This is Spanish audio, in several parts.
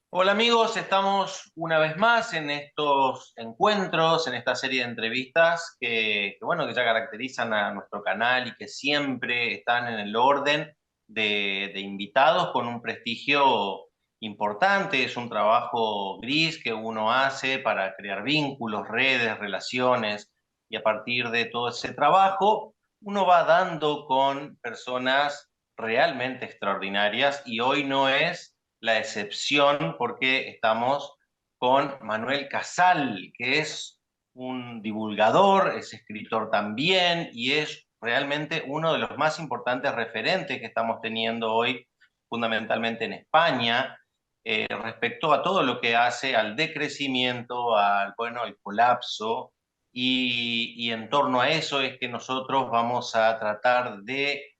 Hola amigos, estamos una vez más en estos encuentros, en esta serie de entrevistas bueno, que ya caracterizan a nuestro canal y que siempre están en el orden de invitados con un prestigio importante. Es un trabajo gris que uno hace para crear vínculos, redes, relaciones, y a partir de todo ese trabajo uno va dando con personas realmente extraordinarias, y hoy no es la excepción porque estamos con Manuel Casal, que es un divulgador, es escritor también y es realmente uno de los más importantes referentes que estamos teniendo hoy, fundamentalmente en España, respecto a todo lo que hace al decrecimiento, al colapso, y en torno a eso es que nosotros vamos a tratar de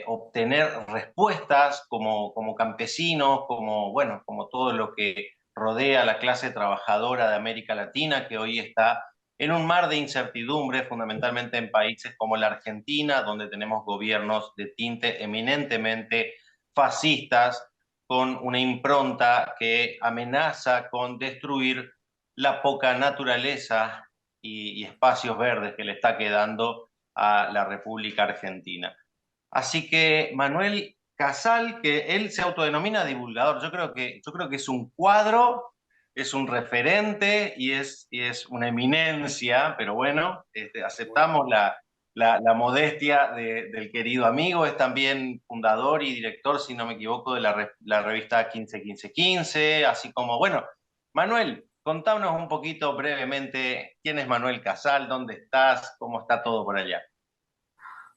obtener respuestas como campesinos, como todo lo que rodea a la clase trabajadora de América Latina, que hoy está en un mar de incertidumbre, fundamentalmente en países como la Argentina, donde tenemos gobiernos de tinte eminentemente fascistas, con una impronta que amenaza con destruir la poca naturaleza y espacios verdes que le está quedando a la República Argentina. Así que Manuel Casal, que él se autodenomina divulgador, yo creo que es un cuadro, es un referente y es una eminencia, pero bueno, aceptamos la modestia del querido amigo. Es también fundador y director, si no me equivoco, de la revista 151515, así como, bueno, Manuel, contanos un poquito brevemente quién es Manuel Casal, dónde estás, cómo está todo por allá.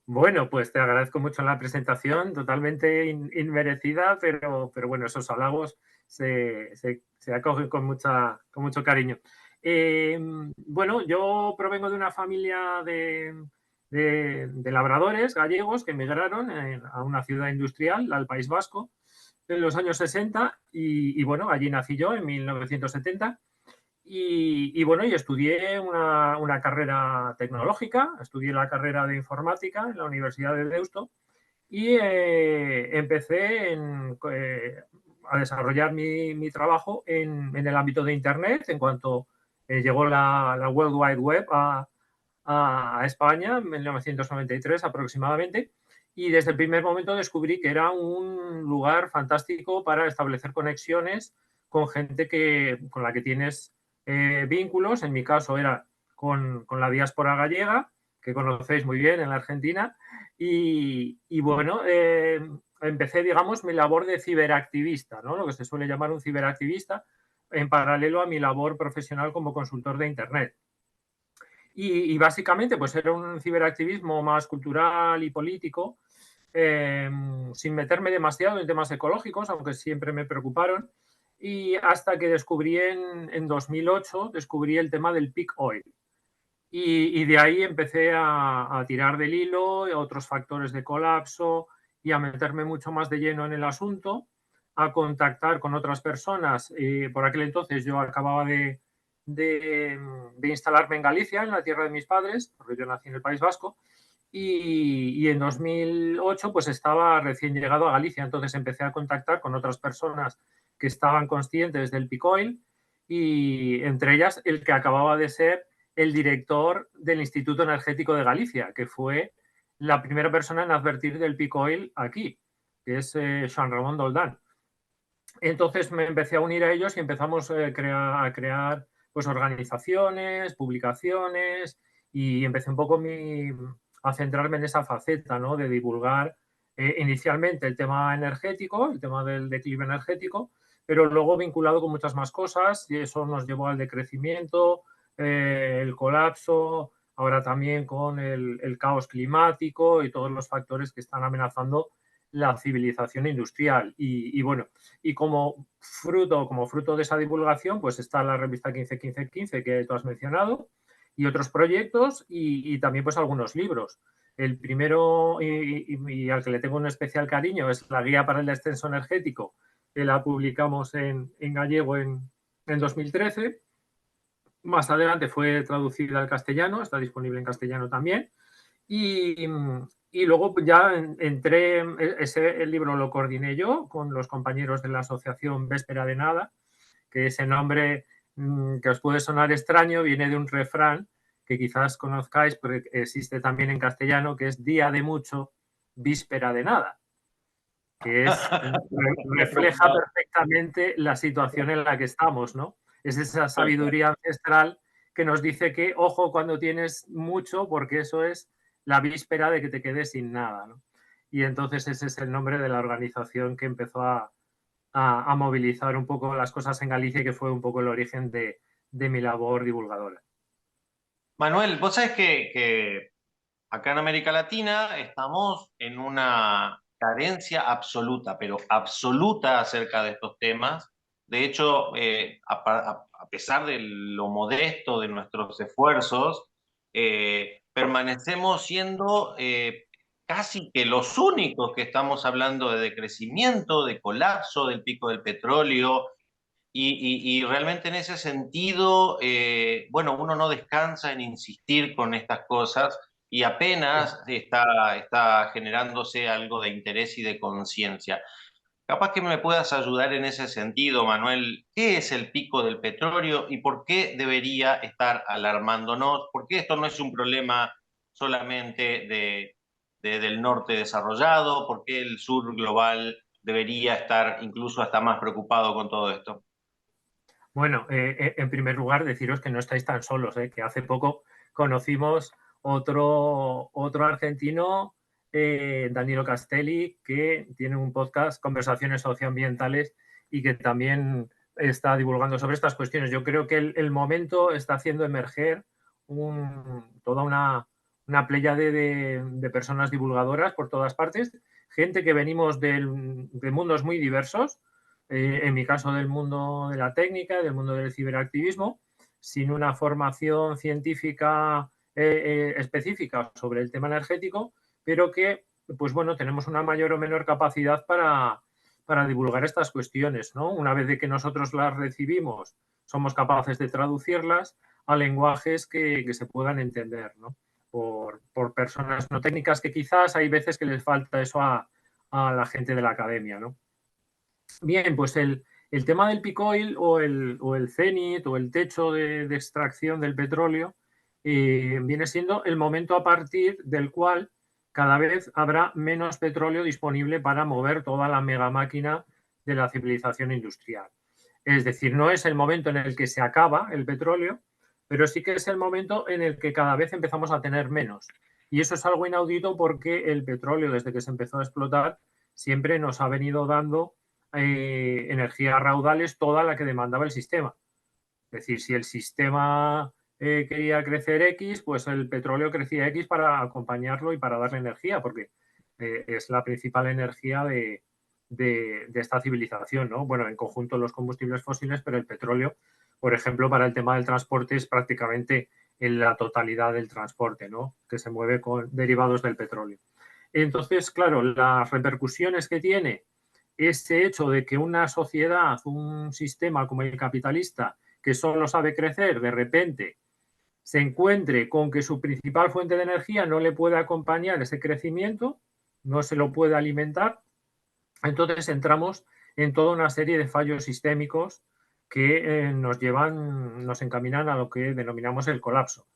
Bueno, pues te agradezco mucho la presentación, totalmente inmerecida, pero bueno, esos halagos se acogen con mucho cariño. Bueno, yo provengo de una familia de labradores gallegos que emigraron a una ciudad industrial, al País Vasco, en los años 60 y bueno, allí nací yo en 1970. Bueno, y estudié una carrera tecnológica, estudié la carrera de informática en la Universidad de Deusto y empecé a desarrollar mi trabajo en el ámbito de Internet en cuanto llegó la World Wide Web a España en 1993 aproximadamente. Y desde el primer momento descubrí que era un lugar fantástico para establecer conexiones con gente con la que tienes vínculos. En mi caso era con la diáspora gallega, que conocéis muy bien en la Argentina. Bueno, empecé, digamos, mi labor de ciberactivista, ¿no? Lo que se suele llamar un ciberactivista, en paralelo a mi labor profesional como consultor de Internet. Básicamente, pues era un ciberactivismo más cultural y político, sin meterme demasiado en temas ecológicos, aunque siempre me preocuparon. Y hasta que descubrí en 2008, descubrí el tema del peak oil. De ahí empecé a tirar del hilo, a otros factores de colapso y a meterme mucho más de lleno en el asunto, a contactar con otras personas. Por aquel entonces yo acababa de instalarme en Galicia, en la tierra de mis padres, porque yo nací en el País Vasco, en 2008 pues estaba recién llegado a Galicia, entonces empecé a contactar con otras personas que estaban conscientes del peak oil y entre ellas el que acababa de ser el director del Instituto Energético de Galicia, que fue la primera persona en advertir del peak oil aquí, que es Joan Ramón Doldán. Entonces me empecé a unir a ellos y empezamos a crear pues, organizaciones, publicaciones y empecé un poco a centrarme en esa faceta, ¿no? De divulgar inicialmente el tema energético, el tema del declive energético, pero luego vinculado con muchas más cosas y eso nos llevó al decrecimiento, el colapso, ahora también con el caos climático y todos los factores que están amenazando la civilización industrial. Bueno, y como fruto de esa divulgación, pues está la revista 151515 que tú has mencionado y otros proyectos y también pues algunos libros. El primero y al que le tengo un especial cariño es la Guía para el Descenso Energético, que la publicamos en gallego en 2013. Más adelante fue traducida al castellano, está disponible en castellano también. Y, Y luego ya entré, el libro lo coordiné yo con los compañeros de la asociación Véspera de Nada, que ese nombre que os puede sonar extraño viene de un refrán que quizás conozcáis, porque existe también en castellano, que es día de mucho, víspera de nada, que refleja perfectamente la situación en la que estamos, ¿no? Es esa sabiduría ancestral que nos dice que, ojo, cuando tienes mucho, porque eso es la víspera de que te quedes sin nada, ¿no? Y entonces ese es el nombre de la organización que empezó a movilizar un poco las cosas en Galicia y que fue un poco el origen de mi labor divulgadora. Manuel, vos sabés que acá en América Latina estamos en una carencia absoluta, pero absoluta acerca de estos temas. De hecho, a pesar de lo modesto de nuestros esfuerzos, permanecemos siendo casi que los únicos que estamos hablando de decrecimiento, de colapso del pico del petróleo, y realmente en ese sentido, bueno, uno no descansa en insistir con estas cosas y apenas está generándose algo de interés y de conciencia. Capaz que me puedas ayudar en ese sentido, Manuel. ¿Qué es el pico del petróleo y por qué debería estar alarmándonos? ¿Por qué esto no es un problema solamente del norte desarrollado? ¿Por qué el sur global debería estar incluso hasta más preocupado con todo esto? Bueno, en primer lugar, deciros que no estáis tan solos, que hace poco conocimos otro argentino, Danilo Castelli, que tiene un podcast, Conversaciones Socioambientales, y que también está divulgando sobre estas cuestiones. Yo creo que el momento está haciendo emerger toda una pléyade de personas divulgadoras por todas partes, gente que venimos de mundos muy diversos, en mi caso del mundo de la técnica, del mundo del ciberactivismo, sin una formación científica específica sobre el tema energético, pero que, pues bueno, tenemos una mayor o menor capacidad para divulgar estas cuestiones, ¿no? Una vez de que nosotros las recibimos, somos capaces de traducirlas a lenguajes que se puedan entender, ¿no? Por personas no técnicas que quizás hay veces que les falta eso a la gente de la academia, ¿no? Bien, pues el tema del peak oil o el cenit o el techo de extracción del petróleo viene siendo el momento a partir del cual cada vez habrá menos petróleo disponible para mover toda la mega máquina de la civilización industrial. Es decir, no es el momento en el que se acaba el petróleo, pero sí que es el momento en el que cada vez empezamos a tener menos. Y eso es algo inaudito porque el petróleo, desde que se empezó a explotar, siempre nos ha venido dando energías raudales toda la que demandaba el sistema. Es decir, si el sistema quería crecer X, pues el petróleo crecía X para acompañarlo y para darle energía, porque es la principal energía de esta civilización, ¿no? Bueno, en conjunto los combustibles fósiles, pero el petróleo, por ejemplo, para el tema del transporte es prácticamente en la totalidad del transporte, ¿no? Que se mueve con derivados del petróleo. Entonces, claro, las repercusiones que tiene ese hecho de que una sociedad, un sistema como el capitalista, que solo sabe crecer, de repente se encuentre con que su principal fuente de energía no le puede acompañar ese crecimiento, no se lo puede alimentar, entonces entramos en toda una serie de fallos sistémicos que nos encaminan a lo que denominamos el colapso.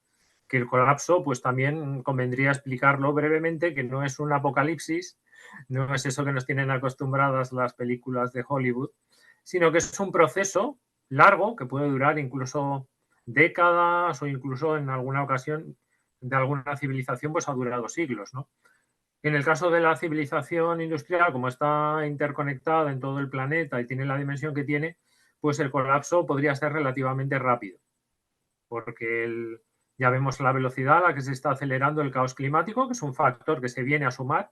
Que el colapso, pues también convendría explicarlo brevemente, que no es un apocalipsis, no es eso que nos tienen acostumbradas las películas de Hollywood, sino que es un proceso largo que puede durar incluso décadas o incluso en alguna ocasión de alguna civilización pues ha durado siglos, ¿no? En el caso de la civilización industrial, como está interconectada en todo el planeta y tiene la dimensión que tiene, pues el colapso podría ser relativamente rápido, porque ya vemos la velocidad a la que se está acelerando el caos climático, que es un factor que se viene a sumar.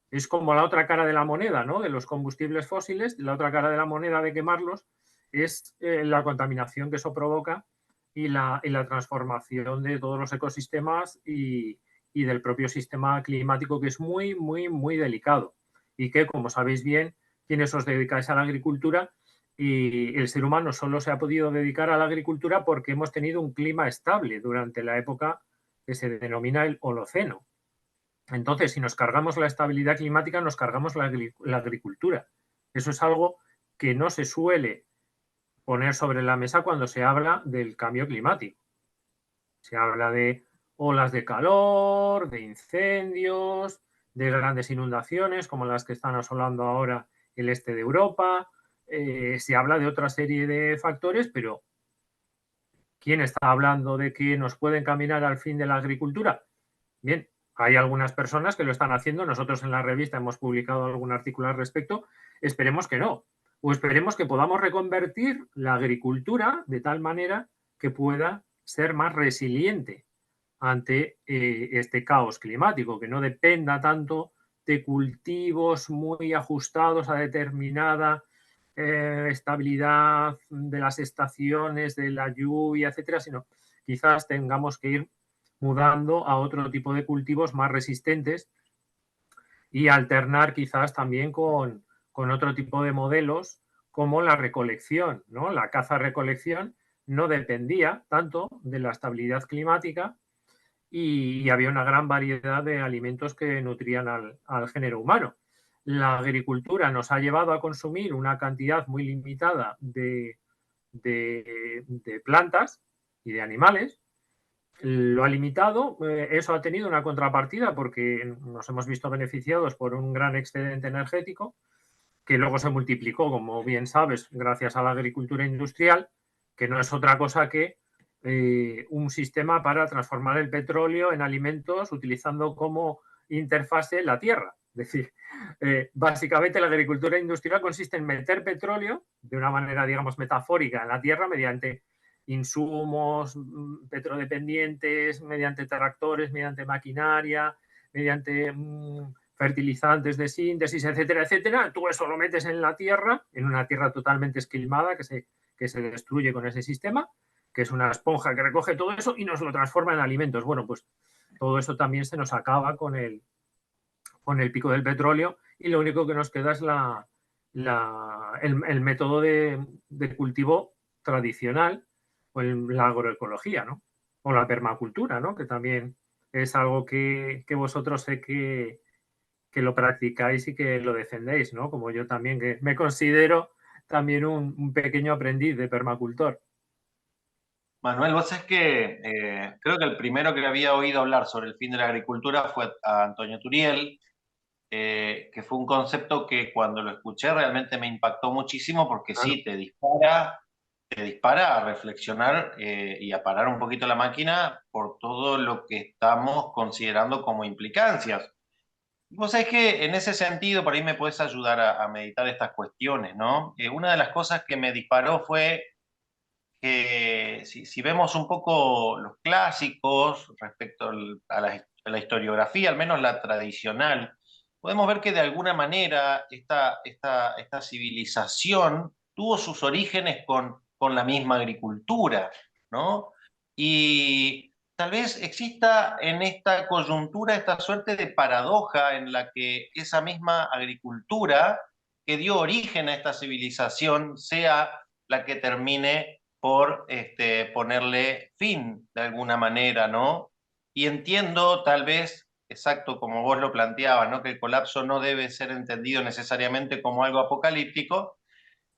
Es como la otra cara de la moneda, ¿no? De los combustibles fósiles, la otra cara de la moneda de quemarlos es la contaminación que eso provoca y la transformación de todos los ecosistemas y del propio sistema climático, que es muy, muy, muy delicado. Y que, como sabéis bien, quienes os dedicáis a la agricultura, y el ser humano solo se ha podido dedicar a la agricultura porque hemos tenido un clima estable durante la época que se denomina el Holoceno. Entonces, si nos cargamos la estabilidad climática, nos cargamos la agricultura. Eso es algo que no se suele poner sobre la mesa cuando se habla del cambio climático. Se habla de olas de calor, de incendios, de grandes inundaciones como las que están asolando ahora el este de Europa. Se habla de otra serie de factores, pero ¿quién está hablando de que nos puede encaminar al fin de la agricultura? Bien, hay algunas personas que lo están haciendo. Nosotros en la revista hemos publicado algún artículo al respecto. Esperemos que no. O esperemos que podamos reconvertir la agricultura de tal manera que pueda ser más resiliente ante este caos climático, que no dependa tanto de cultivos muy ajustados a determinada estabilidad de las estaciones, de la lluvia, etcétera, sino quizás tengamos que ir mudando a otro tipo de cultivos más resistentes y alternar quizás también con otro tipo de modelos como la recolección, ¿no? La caza-recolección no dependía tanto de la estabilidad climática y había una gran variedad de alimentos que nutrían al género humano. La agricultura nos ha llevado a consumir una cantidad muy limitada de plantas y de animales. Lo ha limitado, eso ha tenido una contrapartida porque nos hemos visto beneficiados por un gran excedente energético que luego se multiplicó, como bien sabes, gracias a la agricultura industrial, que no es otra cosa que un sistema para transformar el petróleo en alimentos utilizando como interfase la tierra. Es decir, básicamente la agricultura industrial consiste en meter petróleo de una manera, digamos, metafórica en la tierra mediante insumos petrodependientes, mediante tractores, mediante maquinaria, mediante fertilizantes de síntesis, etcétera, etcétera. Tú eso lo metes en la tierra, en una tierra totalmente esquilmada que se destruye con ese sistema, que es una esponja que recoge todo eso y nos lo transforma en alimentos. Bueno, pues todo eso también se nos acaba con el pico del petróleo y lo único que nos queda es el método de cultivo tradicional o la agroecología, ¿no? O la permacultura, ¿no? Que también es algo que vosotros sé que lo practicáis y que lo defendéis, ¿no? Como yo también, que me considero también un pequeño aprendiz de permacultor. Manuel, vos sabés que creo que el primero que había oído hablar sobre el fin de la agricultura fue a Antonio Turiel, que fue un concepto que cuando lo escuché realmente me impactó muchísimo porque Claro, sí, te dispara a reflexionar y a parar un poquito la máquina por todo lo que estamos considerando como implicancias. Vos sabés que en ese sentido, por ahí me puedes ayudar a meditar estas cuestiones, ¿no? Una de las cosas que me disparó fue que si vemos un poco los clásicos respecto a la historiografía, al menos la tradicional, podemos ver que de alguna manera esta civilización tuvo sus orígenes con la misma agricultura, ¿no? Y tal vez exista en esta coyuntura esta suerte de paradoja en la que esa misma agricultura que dio origen a esta civilización sea la que termine por ponerle fin de alguna manera, ¿no? Y entiendo tal vez, exacto como vos lo planteabas, ¿no? Que el colapso no debe ser entendido necesariamente como algo apocalíptico,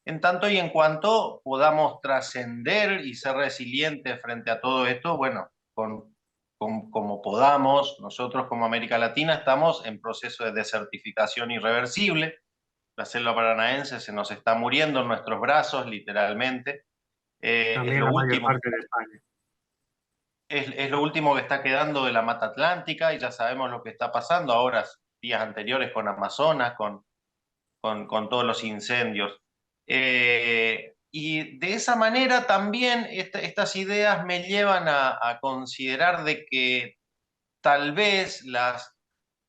en tanto y en cuanto podamos trascender y ser resilientes frente a todo esto, bueno, como podamos, nosotros como América Latina estamos en proceso de desertificación irreversible, la selva paranaense se nos está muriendo en nuestros brazos, literalmente. Es también lo la mayor último, parte de España. es lo último que está quedando de la mata atlántica y ya sabemos lo que está pasando ahora, días anteriores con Amazonas, con todos los incendios. Y de esa manera también estas ideas me llevan a considerar de que tal vez las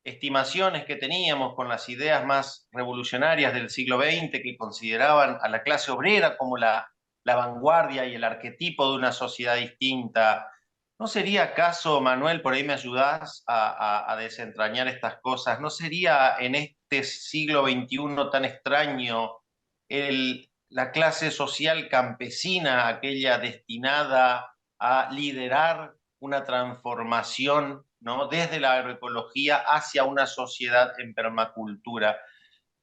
estimaciones que teníamos con las ideas más revolucionarias del siglo XX, que consideraban a la clase obrera como la vanguardia y el arquetipo de una sociedad distinta. ¿No sería acaso, Manuel, por ahí me ayudás a desentrañar estas cosas? ¿No sería en este siglo XXI tan extraño la clase social campesina, aquella destinada a liderar una transformación ¿no? Desde la agroecología hacia una sociedad en permacultura.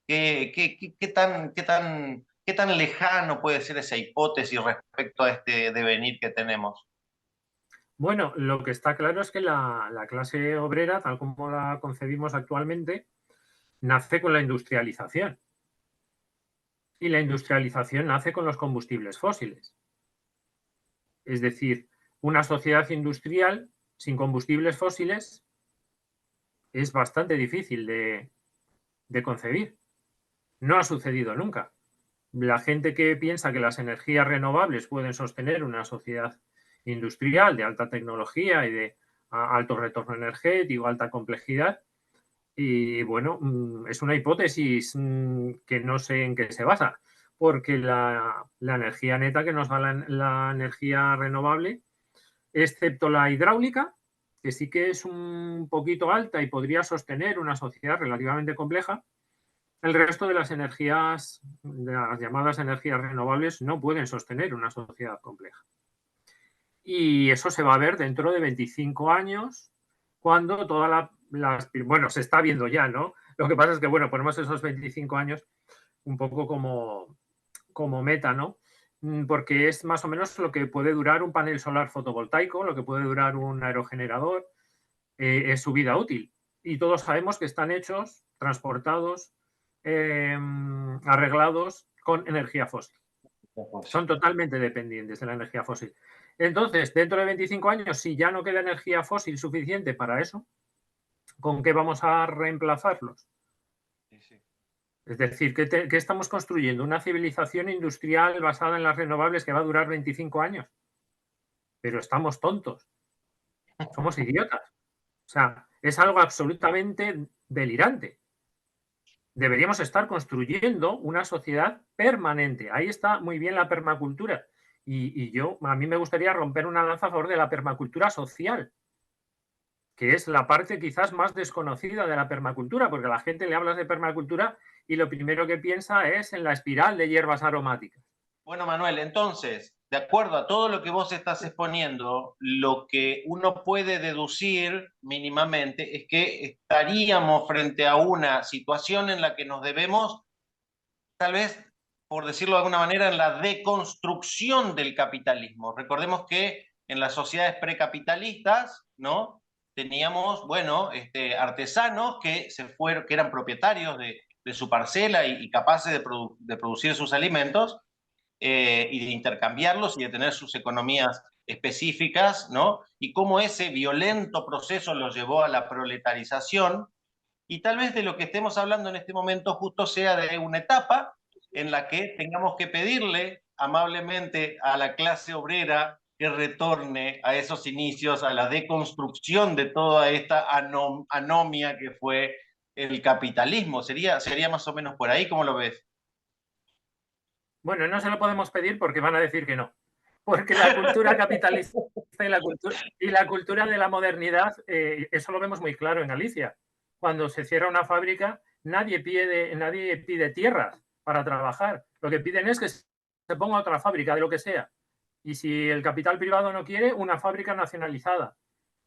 ¿Qué tan lejano puede ser esa hipótesis respecto a este devenir que tenemos? Bueno, lo que está claro es que la clase obrera, tal como la concebimos actualmente, nace con la industrialización. Y la industrialización nace con los combustibles fósiles. Es decir, una sociedad industrial sin combustibles fósiles es bastante difícil de concebir. No ha sucedido nunca. La gente que piensa que las energías renovables pueden sostener una sociedad industrial de alta tecnología y de alto retorno energético, alta complejidad, y bueno, es una hipótesis que no sé en qué se basa, porque la energía neta que nos da la energía renovable, excepto la hidráulica, que sí que es un poquito alta y podría sostener una sociedad relativamente compleja, el resto de las energías, de las llamadas energías renovables, no pueden sostener una sociedad compleja. Y eso se va a ver dentro de 25 años, cuando bueno, se está viendo ya, ¿no? Lo que pasa es que, bueno, ponemos esos 25 años un poco como meta, ¿no? Porque es más o menos lo que puede durar un panel solar fotovoltaico, lo que puede durar un aerogenerador, es su vida útil. Y todos sabemos que están hechos, transportados, arreglados con energía fósil. Son totalmente dependientes de la energía fósil. Entonces, dentro de 25 años, si ya no queda energía fósil suficiente para eso, ¿con qué vamos a reemplazarlos? Sí, sí. Es decir, ¿qué estamos construyendo? Una civilización industrial basada en las renovables que va a durar 25 años. Pero estamos tontos. Somos idiotas. O sea, es algo absolutamente delirante. Deberíamos estar construyendo una sociedad permanente. Ahí está muy bien la permacultura. A mí me gustaría romper una lanza a favor de la permacultura social, que es la parte quizás más desconocida de la permacultura, porque a la gente le hablas de permacultura y lo primero que piensa es en la espiral de hierbas aromáticas. Bueno, Manuel, entonces, de acuerdo a todo lo que vos estás exponiendo, lo que uno puede deducir mínimamente es que estaríamos frente a una situación en la que nos debemos, tal vez, por decirlo de alguna manera, en la deconstrucción del capitalismo. Recordemos que en las sociedades precapitalistas, ¿no? Teníamos, bueno, artesanos que eran propietarios de su parcela y capaces de producir sus alimentos, y de intercambiarlos y de tener sus economías específicas, ¿no? Y cómo ese violento proceso los llevó a la proletarización. Y tal vez de lo que estemos hablando en este momento justo sea de una etapa en la que tengamos que pedirle amablemente a la clase obrera que retorne a esos inicios, a la deconstrucción de toda esta anomia que fue el capitalismo. Sería más o menos por ahí, ¿cómo lo ves? Bueno, no se lo podemos pedir porque van a decir que no. Porque la cultura capitalista y la cultura de la modernidad, eso lo vemos muy claro en Galicia. Cuando se cierra una fábrica, nadie pide tierras para trabajar. Lo que piden es que se ponga otra fábrica de lo que sea. Y si el capital privado no quiere, una fábrica nacionalizada.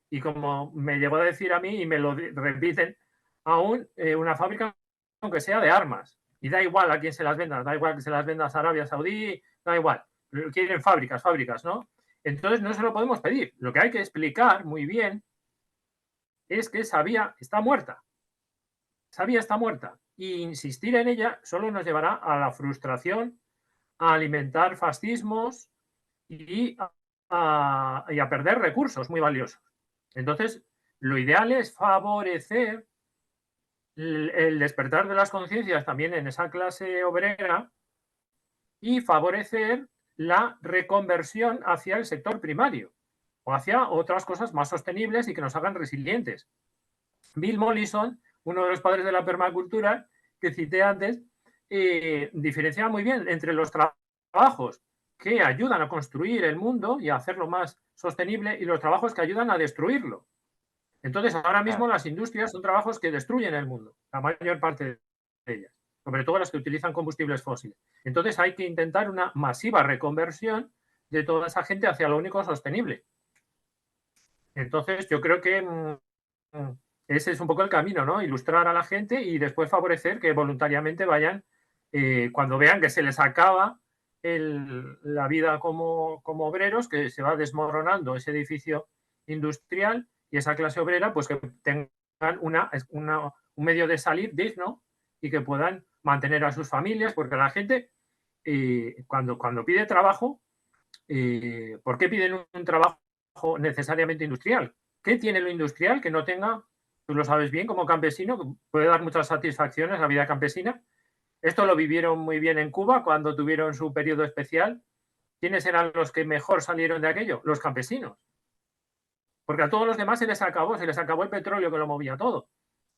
Y como me llegó a decir a mí y me lo repiten aún, una fábrica aunque sea de armas. Y da igual a quién se las venda, da igual que se las vendas a Arabia Saudí, da igual. Quieren fábricas, ¿no? Entonces no se lo podemos pedir. Lo que hay que explicar muy bien es que Sabía está muerta. Sabía está muerta. Y insistir en ella solo nos llevará a la frustración, a alimentar fascismos y a perder recursos muy valiosos. Entonces, lo ideal es favorecer el despertar de las conciencias también en esa clase obrera y favorecer la reconversión hacia el sector primario o hacia otras cosas más sostenibles y que nos hagan resilientes. Bill Mollison, uno de los padres de la permacultura que cité antes, diferenciaba muy bien entre los trabajos que ayudan a construir el mundo y a hacerlo más sostenible y los trabajos que ayudan a destruirlo. Entonces, ahora mismo las industrias son trabajos que destruyen el mundo, la mayor parte de ellas, sobre todo las que utilizan combustibles fósiles. Entonces, hay que intentar una masiva reconversión de toda esa gente hacia lo único sostenible. Entonces, yo creo que ese es un poco el camino, ¿no? Ilustrar a la gente y después favorecer que voluntariamente vayan, cuando vean que se les acaba la vida como obreros, que se va desmoronando ese edificio industrial y esa clase obrera, pues que tengan un medio de salir digno y que puedan mantener a sus familias, porque la gente, cuando pide trabajo, ¿por qué piden un trabajo necesariamente industrial? ¿Qué tiene lo industrial que no tenga, tú lo sabes bien como campesino, que puede dar muchas satisfacciones a la vida campesina? Esto lo vivieron muy bien en Cuba cuando tuvieron su periodo especial. ¿Quiénes eran los que mejor salieron de aquello? Los campesinos. Porque a todos los demás se les acabó el petróleo que lo movía todo.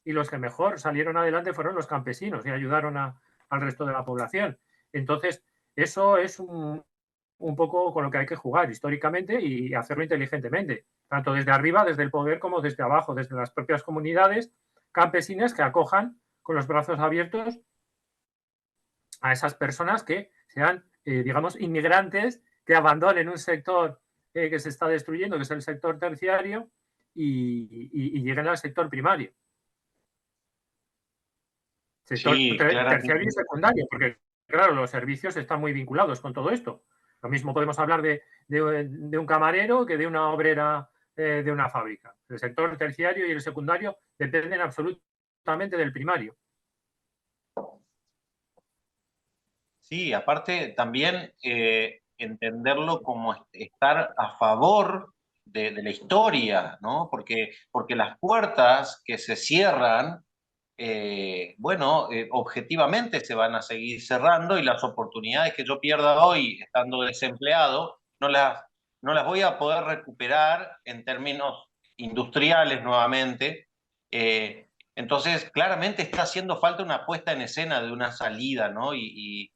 Y los que mejor salieron adelante fueron los campesinos y ayudaron al resto de la población. Entonces, eso es un poco con lo que hay que jugar históricamente y hacerlo inteligentemente, tanto desde arriba, desde el poder, como desde abajo, desde las propias comunidades campesinas que acojan con los brazos abiertos a esas personas que sean, digamos, inmigrantes, que abandonen un sector que se está destruyendo, que es el sector terciario, y lleguen al sector primario. Sector Sí, terciario y claramente. secundario, porque, claro, los servicios están muy vinculados con todo esto. Lo mismo podemos hablar de un camarero que de una obrera de una fábrica. El sector terciario y el secundario dependen absolutamente del primario. Sí, aparte también entenderlo como estar a favor de la historia, ¿no? Porque las puertas que se cierran, bueno, objetivamente se van a seguir cerrando y las oportunidades que yo pierda hoy estando desempleado, no las voy a poder recuperar en términos industriales nuevamente. Entonces, claramente está haciendo falta una puesta en escena de una salida, ¿no? Y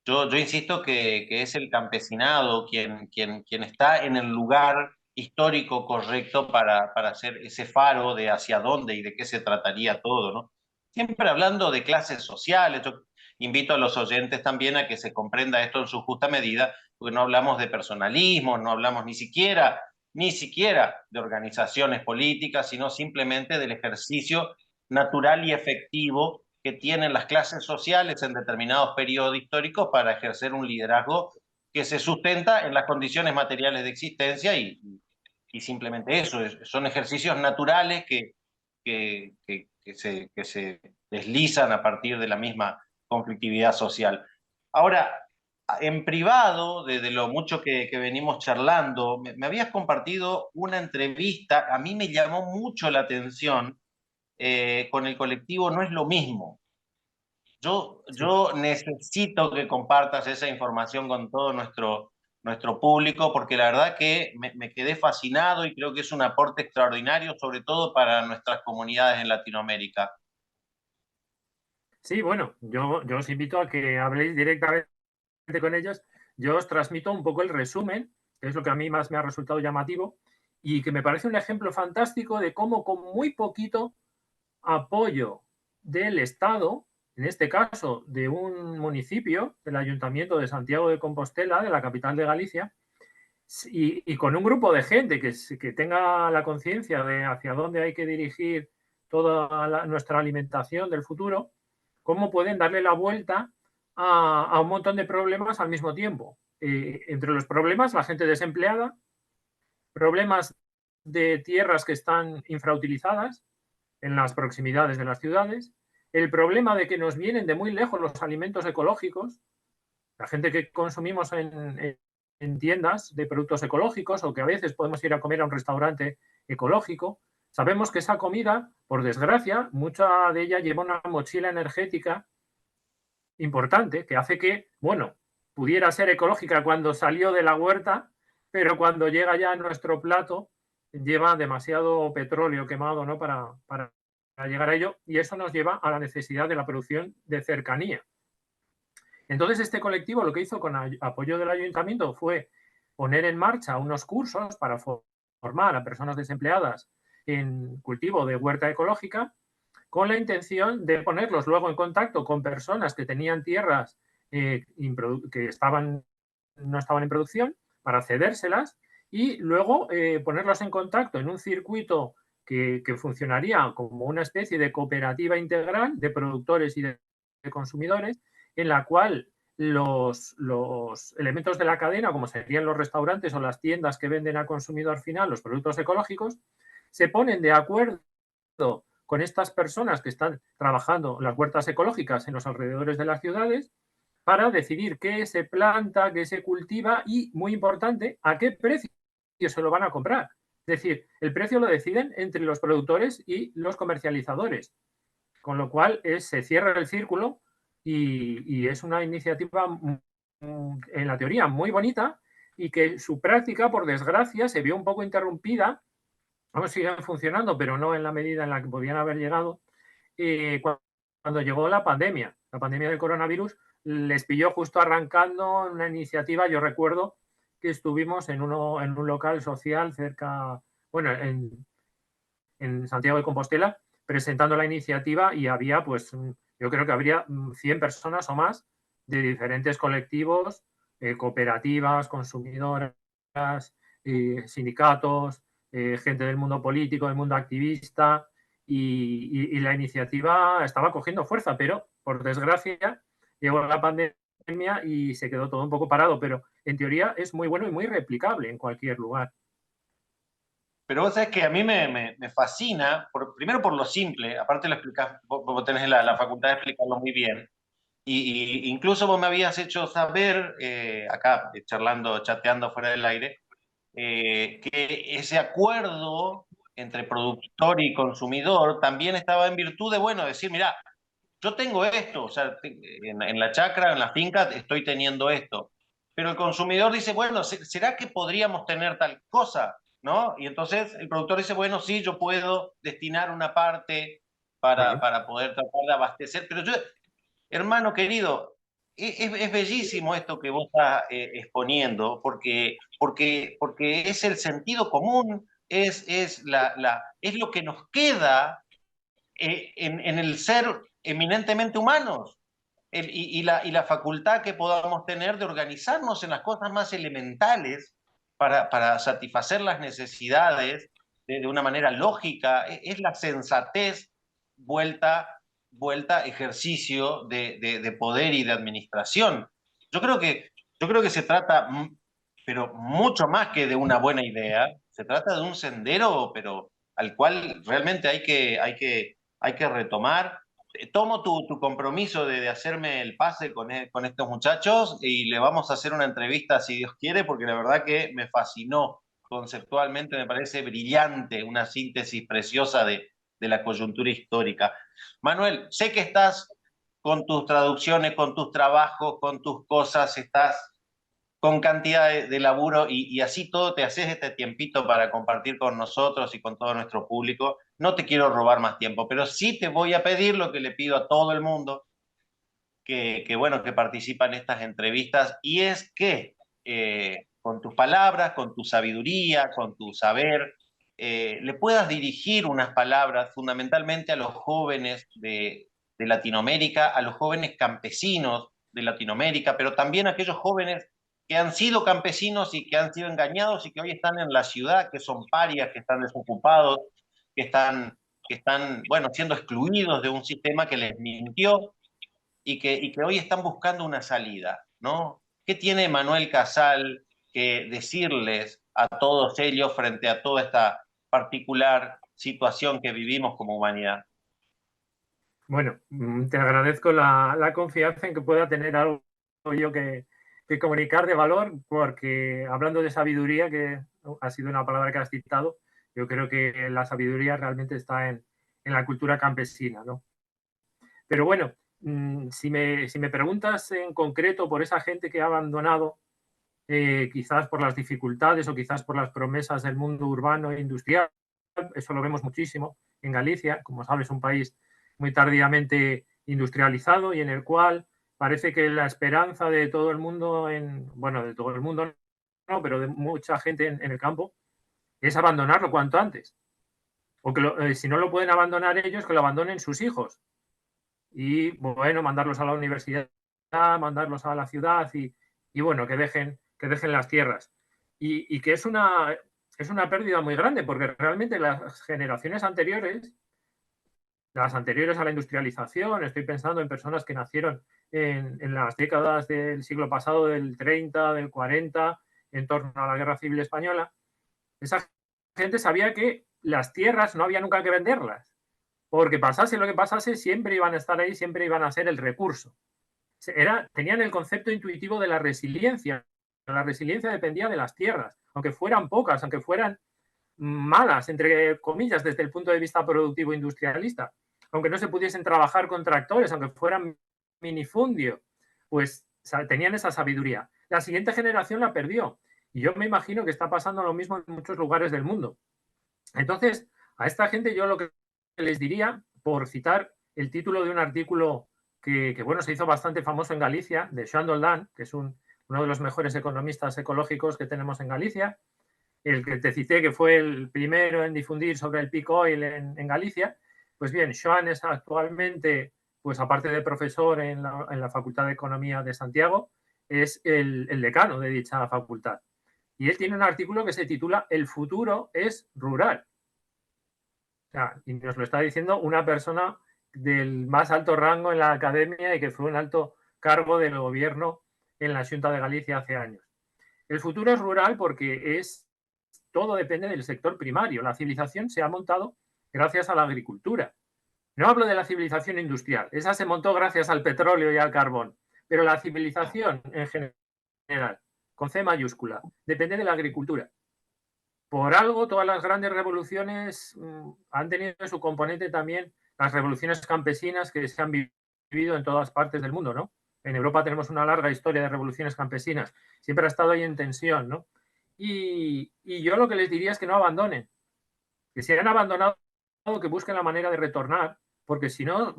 yo insisto que es el campesinado quien está en el lugar histórico correcto para hacer ese faro de hacia dónde y de qué se trataría todo, ¿no? Siempre hablando de clases sociales, yo invito a los oyentes también a que se comprenda esto en su justa medida, porque no hablamos de personalismo, no hablamos ni siquiera de organizaciones políticas, sino simplemente del ejercicio natural y efectivo que tienen las clases sociales en determinados periodos históricos para ejercer un liderazgo que se sustenta en las condiciones materiales de existencia y simplemente eso, son ejercicios naturales que se deslizan a partir de la misma conflictividad social. Ahora, en privado, de lo mucho que venimos charlando, me habías compartido una entrevista, a mí me llamó mucho la atención, con el colectivo No es lo mismo. Sí. Yo necesito que compartas esa información con todo nuestro público, porque la verdad que me quedé fascinado y creo que es un aporte extraordinario, sobre todo para nuestras comunidades en Latinoamérica. Sí, bueno, yo os invito a que habléis directamente con ellos. Yo os transmito un poco el resumen, que es lo que a mí más me ha resultado llamativo y que me parece un ejemplo fantástico de cómo con muy poquito apoyo del Estado, en este caso de un municipio, del Ayuntamiento de Santiago de Compostela, de la capital de Galicia, y con un grupo de gente que tenga la conciencia de hacia dónde hay que dirigir toda nuestra alimentación del futuro, cómo pueden darle la vuelta a un montón de problemas al mismo tiempo. Entre los problemas, la gente desempleada, problemas de tierras que están infrautilizadas en las proximidades de las ciudades, el problema de que nos vienen de muy lejos los alimentos ecológicos, la gente que consumimos en tiendas de productos ecológicos o que a veces podemos ir a comer a un restaurante ecológico, sabemos que esa comida, por desgracia, mucha de ella lleva una mochila energética importante que hace que, bueno, pudiera ser ecológica cuando salió de la huerta, pero cuando llega ya a nuestro plato lleva demasiado petróleo quemado, ¿no? Para llegar a ello, y eso nos lleva a la necesidad de la producción de cercanía. Entonces, este colectivo lo que hizo con apoyo del ayuntamiento fue poner en marcha unos cursos para formar a personas desempleadas en cultivo de huerta ecológica, con la intención de ponerlos luego en contacto con personas que tenían tierras que no estaban en producción para cedérselas y luego ponerlos en contacto en un circuito que funcionaría como una especie de cooperativa integral de productores y de consumidores, en la cual los elementos de la cadena, como serían los restaurantes o las tiendas que venden al consumidor final los productos ecológicos, se ponen de acuerdo con estas personas que están trabajando en las huertas ecológicas en los alrededores de las ciudades para decidir qué se planta, qué se cultiva y, muy importante, a qué precio se lo van a comprar. Es decir, el precio lo deciden entre los productores y los comercializadores, con lo cual se cierra el círculo y es una iniciativa en la teoría muy bonita y que su práctica, por desgracia, se vio un poco interrumpida. Aún siguen funcionando, pero no en la medida en la que podían haber llegado. Cuando llegó la pandemia del coronavirus, les pilló justo arrancando una iniciativa. Yo recuerdo que estuvimos en un local social cerca, bueno, en Santiago de Compostela, presentando la iniciativa y había, pues, yo creo que habría 100 personas o más de diferentes colectivos, cooperativas, consumidoras, sindicatos, gente del mundo político, del mundo activista, y la iniciativa estaba cogiendo fuerza, pero por desgracia llegó la pandemia y se quedó todo un poco parado, pero en teoría es muy bueno y muy replicable en cualquier lugar. Pero vos sabés que a mí me fascina, primero por lo simple, aparte lo explicás, vos tenés la facultad de explicarlo muy bien, y incluso vos me habías hecho saber, acá charlando, chateando fuera del aire, que ese acuerdo entre productor y consumidor también estaba en virtud de, bueno, decir, mira, yo tengo esto, o sea, en la chacra, en la finca, estoy teniendo esto. Pero el consumidor dice, bueno, ¿será que podríamos tener tal cosa? ¿No? Y entonces el productor dice, bueno, sí, yo puedo destinar una parte Claro. para poder tratar de abastecer. Pero yo, hermano querido, es bellísimo esto que vos estás exponiendo, porque es el sentido común, es lo que nos queda en el ser eminentemente humanos y la facultad que podamos tener de organizarnos en las cosas más elementales para satisfacer las necesidades de una manera lógica. Es la sensatez vuelta ejercicio de poder y de administración. Yo creo que, yo creo que se trata, pero mucho más que de una buena idea, se trata de un sendero, pero al cual realmente hay que retomar. Tomo tu compromiso de hacerme el pase con estos muchachos y le vamos a hacer una entrevista si Dios quiere, porque la verdad que me fascinó conceptualmente, me parece brillante, una síntesis preciosa de la coyuntura histórica. Manuel, sé que estás con tus traducciones, con tus trabajos, con tus cosas, estás con cantidad de laburo y así todo te haces este tiempito para compartir con nosotros y con todo nuestro público. No te quiero robar más tiempo, pero sí te voy a pedir lo que le pido a todo el mundo bueno, que participa en estas entrevistas y es que con tus palabras, con tu sabiduría, con tu saber, le puedas dirigir unas palabras fundamentalmente a los jóvenes de Latinoamérica, a los jóvenes campesinos de Latinoamérica, pero también a aquellos jóvenes que han sido campesinos y que han sido engañados y que hoy están en la ciudad, que son parias, que están desocupados, que están bueno, siendo excluidos de un sistema que les mintió y que hoy están buscando una salida, ¿no? ¿Qué tiene Manuel Casal que decirles a todos ellos frente a toda esta particular situación que vivimos como humanidad? Bueno, te agradezco la confianza en que pueda tener algo yo que comunicar de valor, porque hablando de sabiduría, que ha sido una palabra que has citado, yo creo que la sabiduría realmente está en la cultura campesina, ¿no? Pero bueno, si me preguntas en concreto por esa gente que ha abandonado, quizás por las dificultades o quizás por las promesas del mundo urbano e industrial, eso lo vemos muchísimo en Galicia, como sabes, un país muy tardíamente industrializado y en el cual parece que la esperanza de todo el mundo, bueno, de todo el mundo no, pero de mucha gente en el campo, es abandonarlo cuanto antes. O que si no lo pueden abandonar ellos, que lo abandonen sus hijos. Y bueno, mandarlos a la universidad, mandarlos a la ciudad y bueno, que dejen las tierras. Y que es es una pérdida muy grande, porque realmente las generaciones anteriores, las anteriores a la industrialización, estoy pensando en personas que nacieron en las décadas del siglo pasado, del 30, del 40, en torno a la Guerra Civil Española, esa gente sabía que las tierras no había nunca que venderlas, porque pasase lo que pasase, siempre iban a estar ahí, siempre iban a ser el recurso. Tenían el concepto intuitivo de la resiliencia. La resiliencia dependía de las tierras, aunque fueran pocas, aunque fueran malas, entre comillas, desde el punto de vista productivo industrialista, aunque no se pudiesen trabajar con tractores, aunque fueran minifundio, pues tenían esa sabiduría. La siguiente generación la perdió. Y yo me imagino que está pasando lo mismo en muchos lugares del mundo. Entonces, a esta gente yo lo que les diría, por citar el título de un artículo que bueno, se hizo bastante famoso en Galicia, de Joan Doldán, que es uno de los mejores economistas ecológicos que tenemos en Galicia, el que te cité, que fue el primero en difundir sobre el peak oil en Galicia. Pues bien, Joan es actualmente, pues aparte de profesor en la Facultad de Economía de Santiago, es el decano de dicha facultad. Y él tiene un artículo que se titula El futuro es rural. O sea, y nos lo está diciendo una persona del más alto rango en la academia y que fue un alto cargo del gobierno en la Xunta de Galicia hace años. El futuro es rural porque todo depende del sector primario. La civilización se ha montado gracias a la agricultura. No hablo de la civilización industrial, esa se montó gracias al petróleo y al carbón, pero la civilización en general, con C mayúscula, depende de la agricultura. Por algo, todas las grandes revoluciones han tenido su componente también las revoluciones campesinas que se han vivido en todas partes del mundo, ¿no? En Europa tenemos una larga historia de revoluciones campesinas, siempre ha estado ahí en tensión, ¿no? Y yo lo que les diría es que no abandonen, que si han abandonado, que busquen la manera de retornar, porque si no,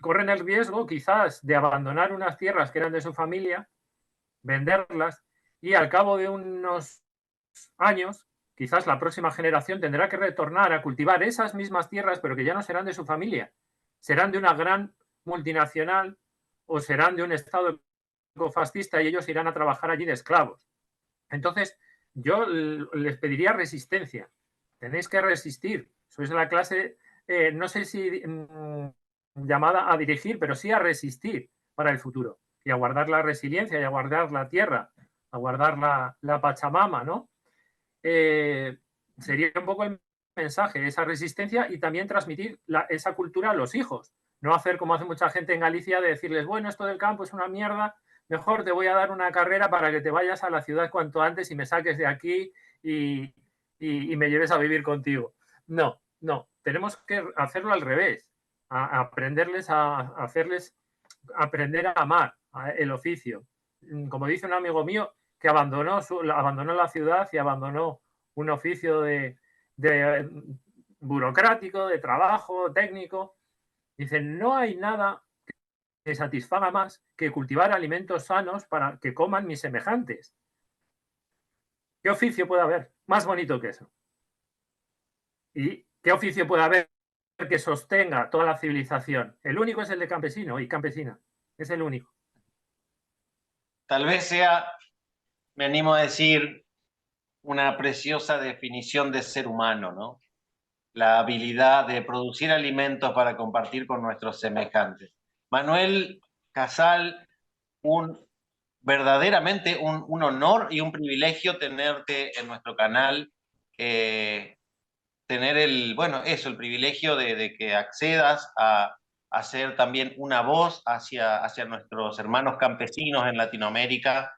corren el riesgo quizás de abandonar unas tierras que eran de su familia, venderlas y al cabo de unos años, quizás la próxima generación tendrá que retornar a cultivar esas mismas tierras, pero que ya no serán de su familia, serán de una gran multinacional o serán de un estado fascista y ellos irán a trabajar allí de esclavos. Entonces, yo les pediría resistencia. Tenéis que resistir. Sois la clase, no sé si llamada a dirigir, pero sí a resistir para el futuro y a guardar la resiliencia y a guardar la tierra, a guardar la Pachamama, ¿no? Sería un poco el mensaje, esa resistencia y también transmitir esa cultura a los hijos. No hacer como hace mucha gente en Galicia de decirles, bueno, esto del campo es una mierda, mejor te voy a dar una carrera para que te vayas a la ciudad cuanto antes y me saques de aquí y me lleves a vivir contigo. No, no, tenemos que hacerlo al revés, a aprenderles a hacerles aprender a amar el oficio. Como dice un amigo mío, que abandonó la ciudad y abandonó un oficio de burocrático, de trabajo técnico. Dice, no hay nada que satisfaga más que cultivar alimentos sanos para que coman mis semejantes. ¿Qué oficio puede haber más bonito que eso? ¿Y qué oficio puede haber que sostenga toda la civilización? El único es el de campesino y campesina. Es el único. Tal vez sea, me animo a decir, una preciosa definición de ser humano, ¿no? La habilidad de producir alimentos para compartir con nuestros semejantes. Manuel Casal, un verdaderamente un honor y un privilegio tenerte en nuestro canal, tener bueno, eso, el privilegio de que accedas a ser también una voz hacia nuestros hermanos campesinos en Latinoamérica,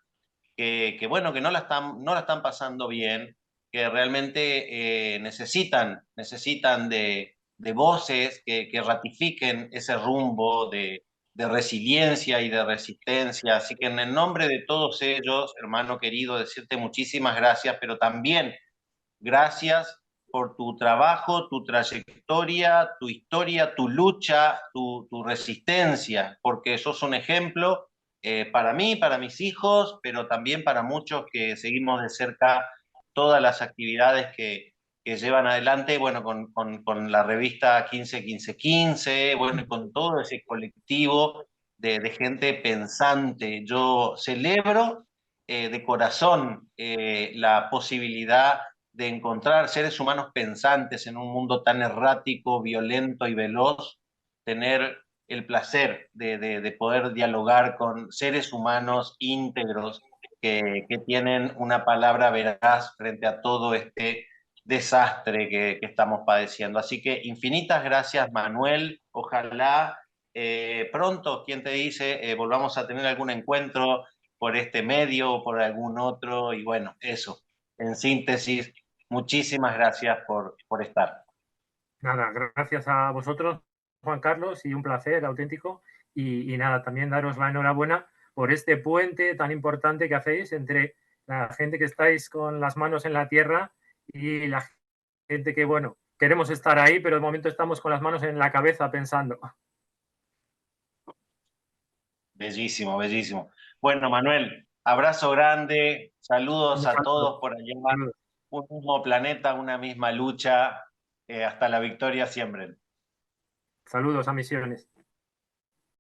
bueno, que no la están pasando bien, que realmente necesitan de voces que ratifiquen ese rumbo de resiliencia y de resistencia. Así que en el nombre de todos ellos, hermano querido, decirte muchísimas gracias, pero también gracias por tu trabajo, tu trayectoria, tu historia, tu lucha, tu resistencia, porque sos un ejemplo para mí, para mis hijos, pero también para muchos que seguimos de cerca todas las actividades que llevan adelante, bueno, con la revista 15-15-15, bueno, y con todo ese colectivo de gente pensante. Yo celebro de corazón la posibilidad de encontrar seres humanos pensantes en un mundo tan errático, violento y veloz, tener el placer de poder dialogar con seres humanos íntegros que tienen una palabra veraz frente a todo este desastre que estamos padeciendo. Así que infinitas gracias, Manuel. Ojalá pronto, quien te dice, volvamos a tener algún encuentro por este medio o por algún otro. Y bueno, eso, en síntesis, muchísimas gracias por estar. Nada, gracias a vosotros, Juan Carlos, y un placer auténtico. Y nada, también daros la enhorabuena por este puente tan importante que hacéis entre la gente que estáis con las manos en la tierra y la gente que, bueno, queremos estar ahí, pero de momento estamos con las manos en la cabeza pensando. Bellísimo, bellísimo. Bueno, Manuel, abrazo grande, saludos Un a saludo. todos por allá, Saludos. un mismo planeta, una misma lucha, hasta la victoria siempre. Saludos a Misiones.